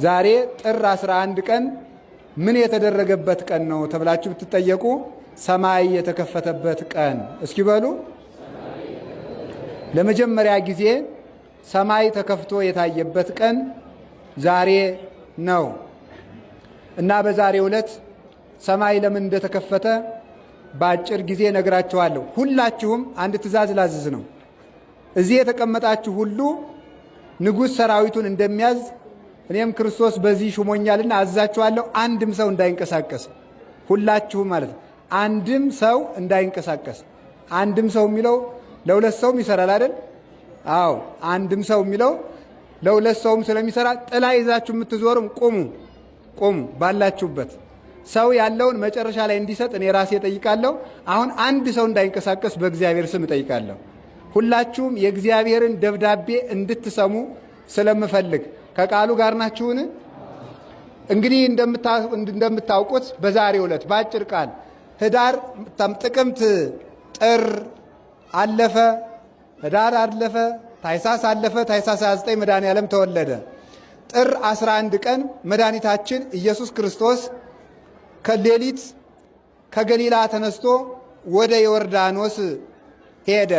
ዛሬ ጥር 11 ቀን ምን የተደረገበት ቀን ነው ተብላችሁ ብትጠየቁ ሰማይ የተከፈተበት ቀን። እስኪ በሉ። ለመጀመሪያ ጊዜ ሰማይ ተከፍቶ የታየበት ቀን ዛሬ ነው እና በዛሬው ዕለት ሰማይ ለምን እንደተከፈተ በአጭር ጊዜ ነግራችኋለሁ። ሁላችሁም አንድ ትእዛዝ ላዝዝ ነው። እዚህ የተቀመጣችሁ ሁሉ ንጉሥ ሰራዊቱን እንደሚያዝ እኔም ክርስቶስ በዚህ ሹሞኛልና አዛችኋለሁ። አንድም ሰው እንዳይንቀሳቀስ፣ ሁላችሁም ማለት ነው። አንድም ሰው እንዳይንቀሳቀስ። አንድም ሰው የሚለው ለሁለት ሰውም ይሰራል አይደል? አዎ፣ አንድም ሰው የሚለው ለሁለት ሰውም ስለሚሰራ ጥላ ይዛችሁ የምትዞሩም ቁሙ ባላችሁበት። ሰው ያለውን መጨረሻ ላይ እንዲሰጥ እኔ ራሴ ጠይቃለሁ። አሁን አንድ ሰው እንዳይንቀሳቀስ በእግዚአብሔር ስም ጠይቃለሁ። ሁላችሁም የእግዚአብሔርን ደብዳቤ እንድትሰሙ ስለምፈልግ ከቃሉ ጋር ናችሁን? እንግዲህ እንደምታውቁት በዛሬው ዕለት በአጭር ቃል ጥቅምት ጥር አለፈ፣ ህዳር አለፈ፣ ታኅሳስ አለፈ። ታኅሳስ 29 መድኃኔዓለም ተወለደ። ጥር 11 ቀን መድኃኒታችን ኢየሱስ ክርስቶስ ከሌሊት ከገሊላ ተነስቶ ወደ ዮርዳኖስ ሄደ።